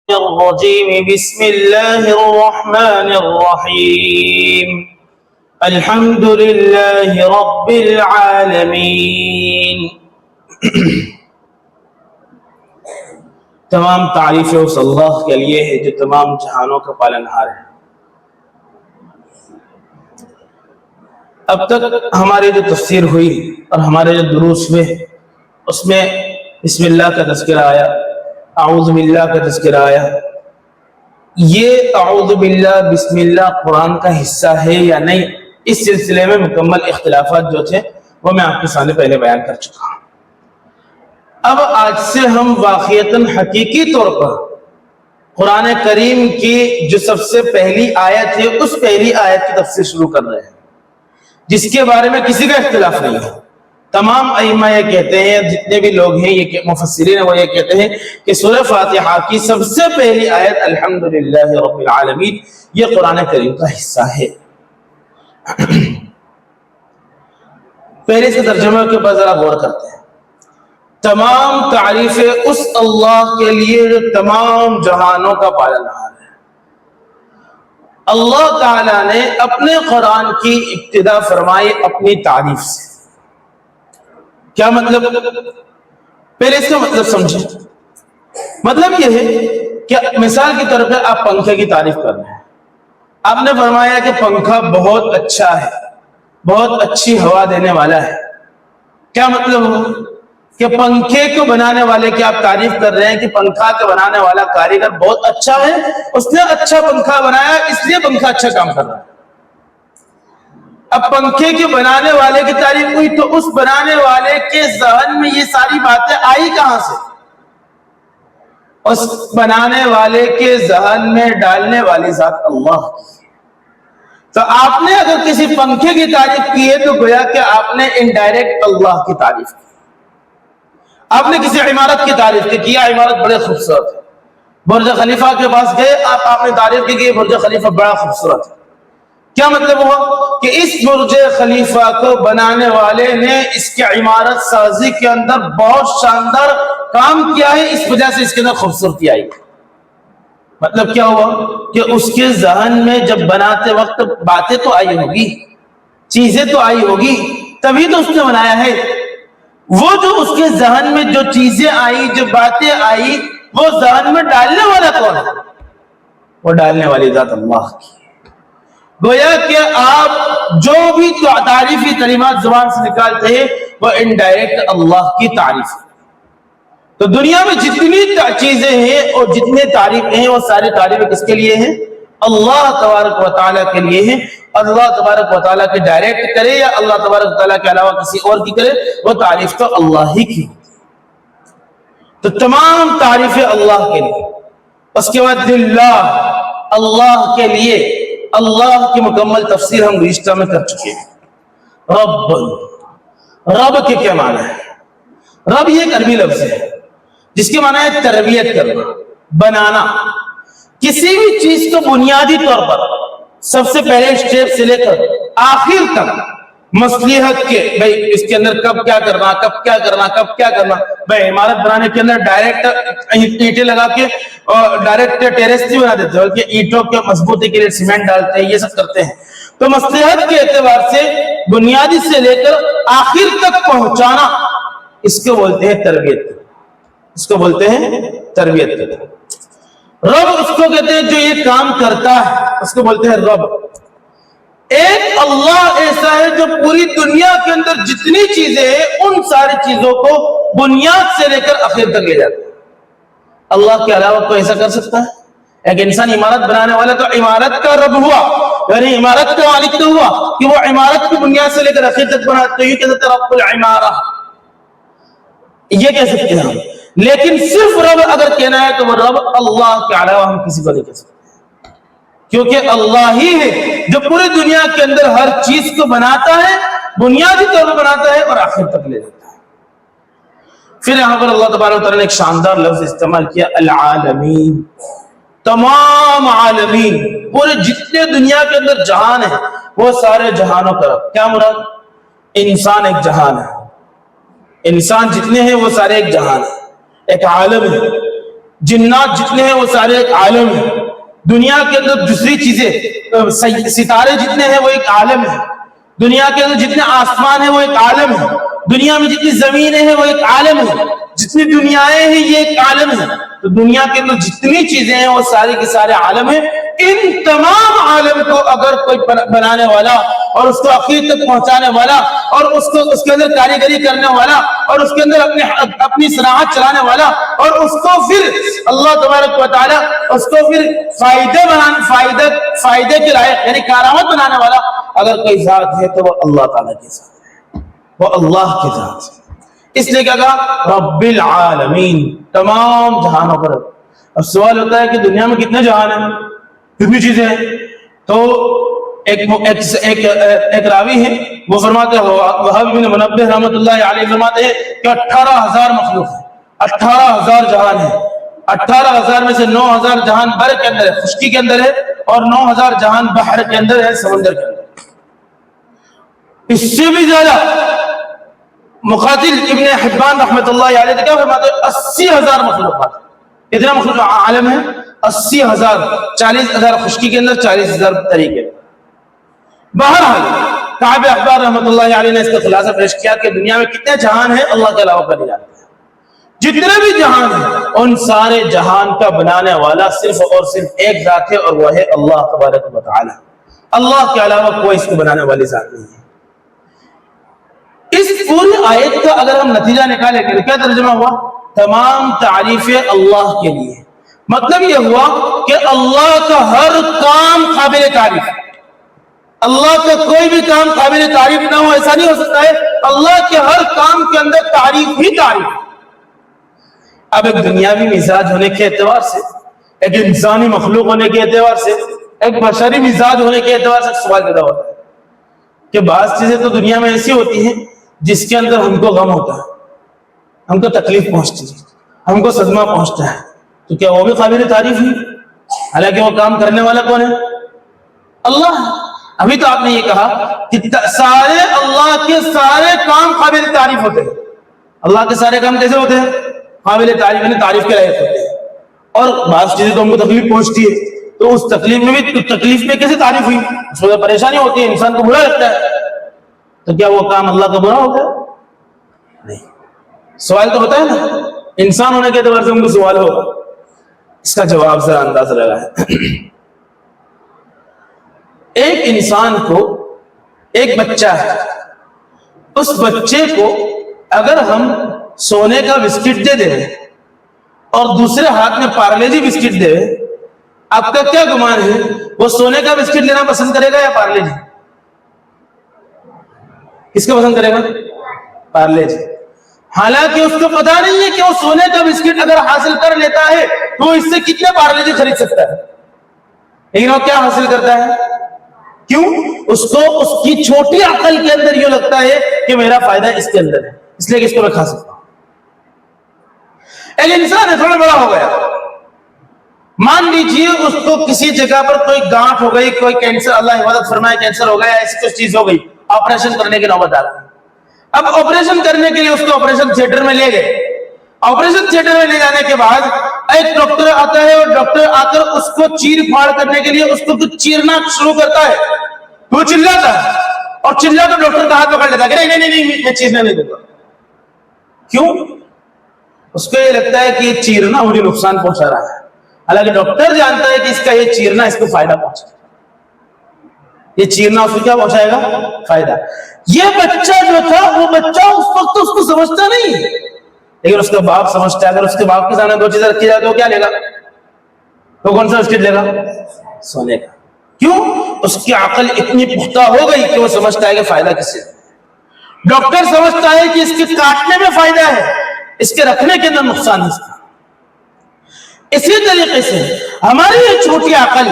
الرجيم بسم الله الرحمن الرحيم الحمد لله رب العالمين تمام تعریفیں اس اللہ کے لیے ہے جو تمام جہانوں کا پالنہار ہے۔ اب تک ہماری جو تفسیر ہوئی اور ہمارے جو دروس ہوئے اس میں بسم اللہ کا تذکرہ آیا، اعوذ باللہ کا تذکرہ آیا۔ یہ اعوذ باللہ بسم اللہ قرآن کا حصہ ہے یا نہیں، اس سلسلے میں مکمل اختلافات جو تھے وہ میں آپ کے سامنے پہلے بیان کر چکا ہوں۔ اب آج سے ہم واقعتاً حقیقی طور پر قرآن کریم کی جو سب سے پہلی آیت ہے اس پہلی آیت کی تفسیر شروع کر رہے ہیں، جس کے بارے میں کسی کا اختلاف نہیں ہے۔ تمام ائمہ یہ کہتے ہیں، جتنے بھی لوگ ہیں یہ مفسرین ہیں وہ یہ کہتے ہیں کہ سورہ فاتحہ کی سب سے پہلی آیت الحمدللہ رب العالمین یہ قرآن کریم کا حصہ ہے۔ پہلے اس کے ترجمے کے اوپر ذرا غور کرتے ہیں۔ تمام تعریفیں اس اللہ کے لیے جو تمام جہانوں کا پالنہار ہے۔ اللہ تعالیٰ نے اپنے قرآن کی ابتدا فرمائی اپنی تعریف سے۔ کیا مطلب؟ پہلے اس کا مطلب سمجھیں۔ مطلب یہ ہے کہ مثال کے طور پہ آپ پنکھے کی تعریف کر رہے ہیں، آپ نے فرمایا کہ پنکھا بہت اچھا ہے، بہت اچھی ہوا دینے والا ہے۔ کیا مطلب ہو کہ پنکھے کو بنانے والے کی آپ تعریف کر رہے ہیں کہ پنکھا کا بنانے والا کاریگر بہت اچھا ہے، اس نے اچھا پنکھا بنایا اس لیے پنکھا اچھا کام کر رہا ہے۔ اب پنکھے کے بنانے والے کی تعریف ہوئی تو اس بنانے والے کے ذہن میں یہ ساری باتیں آئی کہاں سے؟ اس بنانے والے کے ذہن میں ڈالنے والی ذات اللہ کی۔ تو آپ نے اگر کسی پنکھے کی تعریف کی ہے تو گویا کہ آپ نے انڈائریکٹ اللہ کی تعریف کی۔ آپ نے کسی عمارت کی تعریف کی، عمارت بڑے خوبصورت ہے، برج خلیفہ کے پاس گئے آپ نے تعریف کی کہ برج خلیفہ بڑا خوبصورت ہے۔ کیا مطلب ہوا کہ اس برج خلیفہ کو بنانے والے نے اس کی عمارت سازی کے اندر بہت شاندار کام کیا ہے، اس وجہ سے اس کے اندر خوبصورتی آئی۔ مطلب کیا ہوا کہ اس کے ذہن میں جب بناتے وقت باتیں تو آئی ہوگی، چیزیں تو آئی ہوگی، تبھی تو اس نے بنایا ہے۔ وہ جو اس کے ذہن میں جو چیزیں آئی، جو باتیں آئی، وہ ذہن میں ڈالنے والا کون ہے؟ وہ ڈالنے والی ذات اللہ کی۔ گویا کہ آپ جو بھی تعریفی کلمات زبان سے نکالتے ہیں وہ انڈائریکٹ اللہ کی تعریف ہے۔ تو دنیا میں جتنی چیزیں ہیں اور جتنے تعریفیں ہیں وہ ساری تعریفیں کس کے لیے ہیں؟ اللہ تبارک و تعالیٰ کے لیے ہیں۔ اللہ تبارک و تعالیٰ کے ڈائریکٹ کرے یا اللہ تبارک و تعالیٰ کے علاوہ کسی اور کی کرے، وہ تعریف تو اللہ ہی کی۔ تو تمام تعریفیں اللہ کے لیے۔ اس کے بعد للہ، اللہ کے لیے۔ اللہ کی مکمل تفسیر ہم گزشتہ میں کر چکے ہیں۔ رب، رب کے کیا معنی ہے؟ رب یہ ایک عربی لفظ ہے جس کے معنی ہے تربیت کرنا، بنانا۔ کسی بھی چیز کو بنیادی طور پر سب سے پہلے اسٹیپ سے لے کر آخر تک مصلحت کے، بھئی اس کے اندر کب کیا کرنا، کب کیا کرنا، کب کیا کرنا۔ بھئی عمارت بنانے کے اندر ڈائریکٹ اینٹیں لگا کے اور ڈائریکٹ ٹیرس نہیں بنا دیتے، بلکہ اینٹوں کے مضبوطی کے لیے سیمنٹ ڈالتے ہیں، یہ سب کرتے ہیں۔ تو مصلحت کے اعتبار سے بنیادی سے لے کر آخر تک پہنچانا، اس کو بولتے ہیں تربیت، اس کو بولتے ہیں تربیت۔ رب اس کو کہتے ہیں جو یہ کام کرتا ہے، اس کو بولتے ہیں رب۔ ایک اللہ ایسا ہے جو پوری دنیا کے اندر جتنی چیزیں ہیں ان ساری چیزوں کو بنیاد سے لے کر آخر تک لے جاتا ہے۔ اللہ کے علاوہ کوئی ایسا کر سکتا ہے؟ ایک انسان عمارت بنانے والا تو عمارت کا رب ہوا، یعنی عمارت کا مالک تو ہوا کہ وہ عمارت کی بنیاد سے لے کر آخر تک بنا، تو یہ کہتے ہیں رب العمارہ، یہ کہہ سکتے ہیں ہم۔ لیکن صرف رب اگر کہنا ہے تو وہ رب اللہ کے علاوہ ہم کسی کو نہیں کہہ سکتے، کیونکہ اللہ ہی ہے جو پوری دنیا کے اندر ہر چیز کو بناتا ہے، بنیادی طور پر بناتا ہے اور آخر تک لے جاتا ہے۔ پھر یہاں پر اللہ تبارک و تعالیٰ نے ایک شاندار لفظ استعمال کیا، العالمین۔ تمام عالمین، پورے جتنے دنیا کے اندر جہان ہیں وہ سارے جہانوں کا رب۔ کیا مراد؟ انسان ایک جہان ہے، انسان جتنے ہیں وہ سارے ایک جہان ہے، ایک عالم ہے۔ جنات جتنے ہیں وہ سارے ایک عالم ہیں. دنیا کے اندر دوسری چیزیں ستارے جتنے ہیں وہ ایک عالم ہے. دنیا کے اندر جتنے آسمان ہیں وہ ایک عالم ہے. دنیا میں جتنی زمینیں ہیں وہ ایک عالم ہے. جتنی دنیایں ہیں یہ ایک عالم ہے. تو دنیا کے اندر جتنی چیزیں ہیں وہ سارے کے سارے عالم ہیں. ان تمام عالم کو اگر کوئی بنانے والا اور اس کو عقید تک پہنچانے والا اور اس کے اندر کاریگری کرنے والا اور اس کے اندر اپنی صنعت چلانے والا اور اس کو پھر اللہ تبارک و تعالی اس کو پھر فائدے کے لائق یعنی کارآمد بنانے والا اگر کوئی ذات ہے تو وہ اللہ تعالیٰ کی ذات ہے, وہ اللہ کی ذات ہے. اس لیے کیا کہا رب العالمین, تمام جہانوں پر. اب سوال ہوتا ہے کہ دنیا میں کتنے جہان ہیں, کتنی چیزیں ہیں؟ تو ایک راوی ہے وہ فرماتے ہیں وہاب بن منبہ رحمۃ اللہ علیہ فرماتے ہیں کہ 18,000 مخلوق ہیں, 18,000 جہان ہیں. 18,000 میں سے 9,000 جہان بر کے اندر ہے, خشکی کے اندر ہے, اور 9,000 جہان بحر کے اندر ہے, سمندر کے اندر. اس سے بھی زیادہ مقاتل ابن حبان رحمۃ اللہ علیہ کیا فرماتے ہیں 80,000 مخلوقات. اتنا مخلوق عالم ہے 80,000, 40,000 خشکی کے اندر, 40,000 طریقے. بہرحال کعب احبار رحمۃ اللہ علیہ نے اس کا خلاصہ پیش کیا کہ دنیا میں کتنے جہان ہیں اللہ کے علاوہ کوئی نہیں جانتا. جتنے بھی جہان ہیں ان سارے جہان کا بنانے والا صرف اور صرف ایک ذات ہے, اور وہ ہے اللہ تبارک و تعالی. اللہ کے علاوہ کوئی اس کو بنانے والی ذات نہیں ہے. اس پوری آیت کا اگر ہم نتیجہ نکالیں کہ کیا ترجمہ ہوا, تمام تعریفیں اللہ کے لیے. مطلب یہ ہوا کہ اللہ کا ہر کام قابل تعریف, اللہ کا کوئی بھی کام قابل تعریف نہ ہو ایسا نہیں ہو سکتا ہے. اللہ کے ہر کام کے اندر تعریف ہی تعریف. اب ایک دنیاوی مزاج ہونے کے اعتبار سے, ایک انسانی مخلوق ہونے کے اعتبار سے, ایک بشری مزاج ہونے کے اعتبار سے سوال پیدا ہوتا ہے کہ بعض چیزیں تو دنیا میں ایسی ہوتی ہیں جس کے اندر ہم کو غم ہوتا ہے, ہم کو تکلیف پہنچتی ہے, ہم کو صدمہ پہنچتا ہے, تو کیا وہ بھی قابل تعریف نہیں؟ حالانکہ وہ کام کرنے والا کون ہے؟ اللہ. ابھی تو آپ نے یہ کہا کہ سارے اللہ کے سارے کام قابل تعریف ہوتے ہیں. اللہ کے سارے کام کیسے ہوتے ہیں؟ قابل تعریف, یعنی تعریف کے لائق ہوتے ہیں. اور بعض چیزیں تو ہم کو تکلیف پہنچتی ہے, تو اس تکلیف میں بھی تکلیف میں کیسے تعریف ہوئی؟ اس میں پریشانی ہوتی ہے, انسان کو برا لگتا ہے, تو کیا وہ کام اللہ کا برا ہو گیا؟ نہیں. سوال تو ہوتا ہے نا, انسان ہونے کے اعتبار سے ہم کو سوال ہوگا. اس کا جواب ذرا اندازہ لگائیں. ایک انسان کو ایک بچہ ہے, اس بچے کو اگر ہم سونے کا بسکٹ دے دیں اور دوسرے ہاتھ میں پارلے جی بسکٹ دے, آپ کا کیا گمان ہے وہ سونے کا بسکٹ لینا پسند کرے گا یا پارلے جی؟ کس کو پسند کرے گا؟ پارلے جی. حالانکہ اس کو پتا نہیں ہے کہ وہ سونے کا بسکٹ اگر حاصل کر لیتا ہے تو وہ اس سے کتنے پارلے جی خرید سکتا ہے, لیکن وہ کیا حاصل کرتا ہے؟ کیوں؟ اس کو اس کی چھوٹی عقل کے اندر یہ لگتا ہے کہ میرا فائدہ اس کے اندر ہے, اس لیے کہ اس کو میں کھا سکتا ہوں. ایک انسان ہے, تھوڑا بڑا ہو گیا, مان لیجئے اس کو کسی جگہ پر کوئی گانٹھ ہو گئی, کوئی کینسر, اللہ حفاظت فرمائے کینسر ہو گیا, ایسی کچھ چیز ہو گئی, آپریشن کرنے کی نوبت آ گئی. اب آپریشن کرنے کے لیے اس کو آپریشن تھیٹر میں لے گئے. آپریشن تھیٹر میں لے جانے کے بعد ایک ڈاکٹر آتا ہے, اور ڈاکٹر آ کر اس کو چیر پھاڑ کرنے کے لیے اس کو کچھ چیرنا شروع کرتا ہے. وہ چلاتا ہے, اور چلا کر ڈاکٹر کا ہاتھ پکڑ لیتا ہے کہ نہیں میں چیرنا نہیں دوں گا. کیوں؟ اس کو یہ لگتا ہے کہ یہ چیرنا مجھے نقصان پہنچا رہا ہے, حالانکہ ڈاکٹر جانتا ہے کہ اس کا یہ چیرنا اس کو فائدہ پہنچے گا. یہ چیرنا اس کو کیا پہنچائے گا؟ فائدہ. یہ بچہ جو تھا وہ بچہ اس وقت اس کو سمجھتا نہیں, لیکن اس کا باپ سمجھتا ہے. اگر اس کے باپ کے سامنے دو چیزیں رکھی جائے تو کیا لے گا؟ تو کون سا بسکٹ لے گا؟ سونے کا. کیوں؟ اس کی عقل اتنی پختہ ہو گئی کہ وہ سمجھتا ہے کہ فائدہ کس سے. ڈاکٹر سمجھتا ہے کہ اس کے کاٹنے میں فائدہ ہے, اس کے رکھنے کے اندر نقصان ہے. اسی طریقے سے ہماری یہ چھوٹی عقل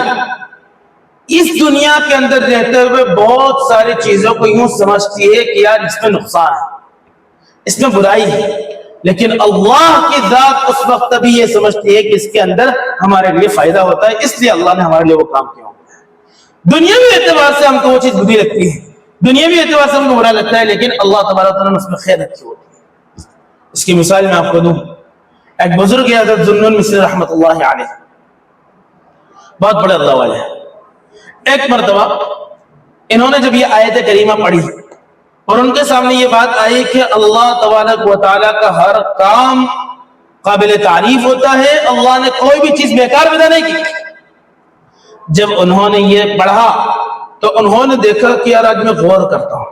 اس دنیا کے اندر رہتے ہوئے بہت ساری چیزوں کو یوں سمجھتی ہے کہ یار اس میں نقصان ہے, اس میں برائی ہے, لیکن اللہ کی ذات اس وقت بھی یہ سمجھتی ہے کہ اس کے اندر ہمارے لیے فائدہ ہوتا ہے, اس لیے اللہ نے ہمارے لیے وہ کام کیا ہوتا ہے. دنیاوی اعتبار سے ہم کو وہ چیز بری لگتی ہے, دنیاوی اعتبار سے ہم کو برا لگتا ہے, لیکن اللہ تبارک و تعالیٰ نے اس میں خیر رکھی ہوتی ہے. اس کی مثال میں آپ کو دوں, ایک بزرگ ہے حضرت ذو النون مصری رحمۃ اللہ علیہ، بہت بڑے اللہ والے ہیں. ایک مرتبہ انہوں نے جب یہ آیت کریمہ پڑھی اور ان کے سامنے یہ بات آئی کہ اللہ تبارک و تعالیٰ کا ہر کام قابل تعریف ہوتا ہے، اللہ نے کوئی بھی چیز بیکار پیدا نہیں کی. جب انہوں نے یہ پڑھا تو انہوں نے دیکھا کہ یار آج میں غور کرتا ہوں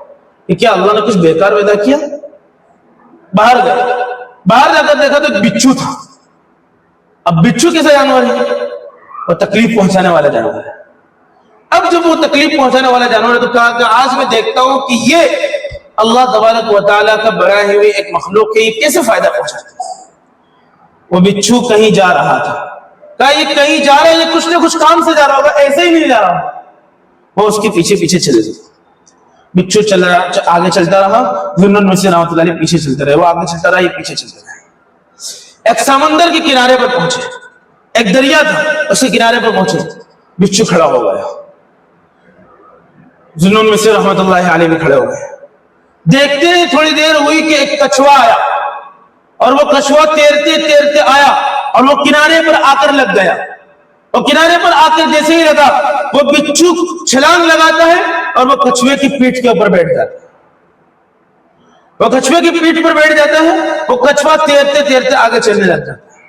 کہ کیا اللہ نے کچھ بیکار پیدا کیا. باہر گئے، باہر جا کر دیکھا تو ایک بچھو تھا. اب بچھو کیسا جانور ہے؟ وہ تکلیف پہنچانے والا جانور ہے. اب جب وہ تکلیف پہنچانے والا جانور ہے تو کہا کہ آج میں دیکھتا ہوں کہ یہ اللہ تبارک و تعالیٰ کا بنائے ہوئے ایک مخلوق ہے، یہ کیسے فائدہ پہنچاتا ہے. وہ بچھو کہیں جا رہا تھا، کہا یہ کہیں جا رہا ہے، یہ کچھ نہ کچھ کام سے جا رہا ہوگا، ایسے ہی نہیں جا رہا ہوگا. وہ اس کے پیچھے پیچھے چلے گئے. بچھو چل رہا، آگے چلتا رہا، ذو النون مصری رحمۃ اللہ علیہ پیچھے چلتا رہا، وہ آگے چلتا رہا، یہ پیچھے چلتا رہا. ایک سمندر کے کنارے پر پہنچے، ایک دریا تھا، اس کے کنارے پر پہنچے، بچھو کھڑا ہو گیا. ذو النون مصری رحمۃ اللہ علیہ بھی کھڑے ہو گئے. دیکھتے ہی تھوڑی دیر ہوئی کہ ایک کچھوا آیا، اور وہ کچھوا تیرتے تیرتے آیا اور وہ کنارے پر آ کر لگ گیا. اور کنارے پر آ کر جیسے ہی لگا، وہ بچھو چھلانگ لگاتا ہے اور وہ کچھوے کی پیٹھ کے اوپر بیٹھ جاتا ہے. وہ کچھوے کی پیٹھ پر بیٹھ جاتا ہے، وہ کچھوا تیرتے تیرتے آگے چلنے لگ جاتا ہے.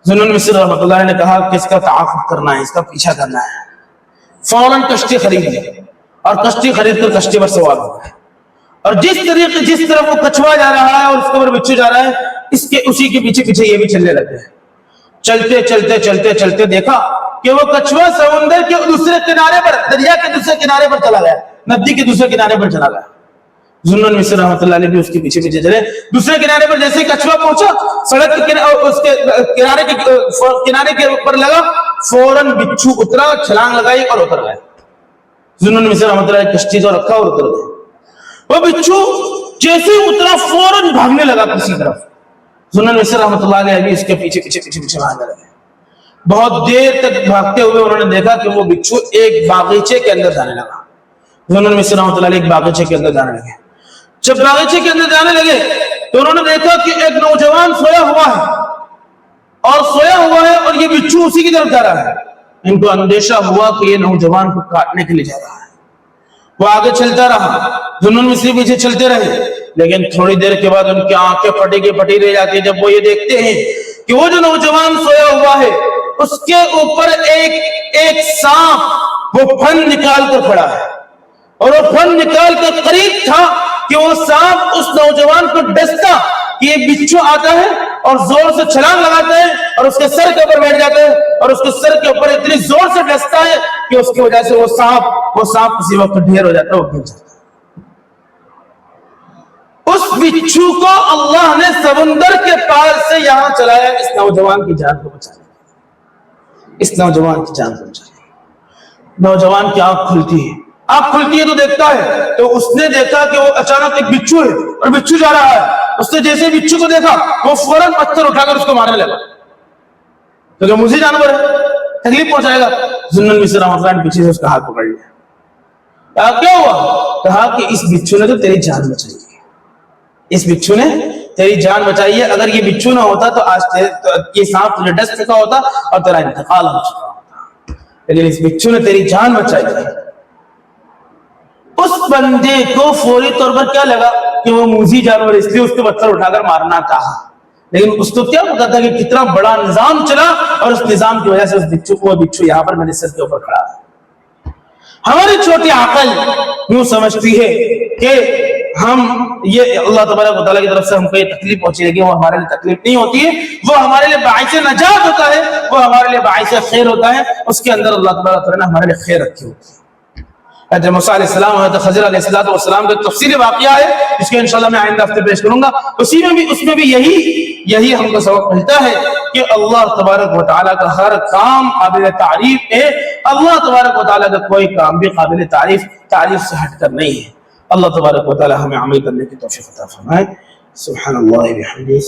ذو النون مصری رحمۃ اللہ نے کہا کہ اس کا تعاقب کرنا ہے، اس کا پیچھا کرنا ہے. فوراً کشتی خرید لی اور کشتی خرید کر کشتی پر سوار ہو گئے. اور جس طرح وہ کچھوا جا رہا ہے اور اس کے اوپر بچھو جا رہا ہے، اسی کے پیچھے پیچھے یہ بھی چلنے لگے. چلتے چلتے چلتے چلتے دیکھا کہ وہ کچھوا سمندر کے دوسرے کنارے پر، دریا کے دوسرے کنارے پر چلا گیا، ندی کے دوسرے کنارے پر چلا گیا. ذو النون مصری رحمۃ اللہ علیہ بھی اس کے پیچھے پیچھے چلے. دوسرے کنارے پر جیسے ہی کچھوا پہنچا، سڑک کے کنارے کے اوپر لگا، فوراً بچھو اترا، چھلانگ لگائی اور اتر گیا. ذو النون مصری رحمۃ اللہ علیہ کشتی کو رکھا اور اتر گئے. وہ بچھو جیسے ہی اترا فوراً بھاگنے لگا کسی طرف. ذو النون مصری رحمۃ اللہ علیہ بھی اس کے پیچھے پیچھے پیچھے پیچھے بھاگنے لگے. بہت دیر تک بھاگتے ہوئے انہوں نے دیکھا کہ وہ بچھو ایک باغیچے کے اندر جانے لگا. ذو النون مصری رحمۃ اللہ علیہ ایک باغیچے کے اندر جانے لگے. جب باغیچے کے اندر جانے لگے تو انہوں نے دیکھا کہ ایک نوجوان سویا ہوا ہے اور یہ بچھو اسی کی طرف جا رہا ہے. ان کو اندیشہ ہوا کہ یہ نوجوان کو کاٹنے کے لیے جا رہا ہے. وہ آگے چلتا رہا، ذو النون مصری پیچھے چلتے رہے. لیکن تھوڑی دیر کے بعد ان کی آنکھیں پھٹی رہ جاتی ہیں جب وہ یہ دیکھتے ہیں کہ وہ جو نوجوان سویا ہوا ہے اس کے اوپر ایک سانپ وہ پھن نکال کر کھڑا ہے. اور وہ پھن نکال کر قریب تھا کہ وہ سانپ اس نوجوان کو ڈستا کہ یہ بچھو آتا ہے اور زور سے چھلانگ لگاتا ہے اور اس کے سر کے اوپر بیٹھ جاتا ہے اور اس کے سر کے اوپر اتنی زور سے ڈستا ہے کہ اس کی وجہ سے وہ سانپ کسی وقت ڈھیر ہو جاتا ہے، وہ گر جاتا ہے. اس بچھو کو اللہ نے سمندر کے پار سے یہاں چلایا اس نوجوان کی جان کو بچانے. اس نوجوان کی جان کو بچانے. نوجوان کی آنکھ کھلتی ہے تو دیکھتا ہے تو اس نے دیکھا کہ وہ اچانک ایک بچھو ہے اور بچھو جا رہا ہے. اس نے جیسے بچھو کو دیکھا وہ فوراً پتھر اٹھا کر اس کو مارنے لگا، تو جو مجھے جانور ہے تکلیف پہنچائے گا. ذو النون مصری رحمۃ اللہ نے پیچھے سے اس کا ہاتھ پکڑ لیا. کیا ہوا؟ کہا کہ اس بچھو نے تو تیری جان بچائی ہے، اس بچھو نے تیری جان بچائی ہے. اگر یہ بچھو نہ ہوتا تو آج یہ سانپ تجھے ڈس چکا ہوتا اور تیرا انتقال ہو چکا ہوتا، لیکن اس بچھو نے تیری جان بچائی ہے. اس بندے کو فوری طور پر کیا لگا کہ وہ موذی جانور، اس لیے اس کو پتھر اٹھا کر مارنا چاہا. لیکن اس کو کیا پتا تھا کہ کتنا بڑا نظام چلا اور اس نظام کی وجہ سے وہ بچھو یہاں پر میرے سر کے اوپر کھڑا ہے. ہماری چھوٹی عقل یوں سمجھتی ہے کہ ہم یہ اللہ تبارک و تعالیٰ کی طرف سے ہم کو یہ تکلیف پہنچے گی، وہ ہمارے لیے تکلیف نہیں ہوتی ہے، وہ ہمارے لیے باعث نجات ہوتا ہے، وہ ہمارے لیے باعث خیر ہوتا ہے. اس کے اندر اللہ تبارک و تعالیٰ نے ہمارے لیے خیر رکھی ہوتی ہے. حضرت موسیٰ علیہ السلام اور حضرت خضر علیہ السلام کا تفصیلی واقعہ ہے جس کو انشاءاللہ میں آئندہ ہفتے پیش کروں گا. اس میں بھی یہی ہم کو سبق ملتا ہے کہ اللہ تبارک و تعالیٰ کا ہر کام قابل تعریف ہے. اللہ تبارک و تعالیٰ کا کوئی کام بھی قابل تعریف سے ہٹ کر نہیں ہے. اللہ تبارک و تعالیٰ ہمیں عمل کرنے کی توفیق عطا فرمائے. سبحان اللہ بحمدہ.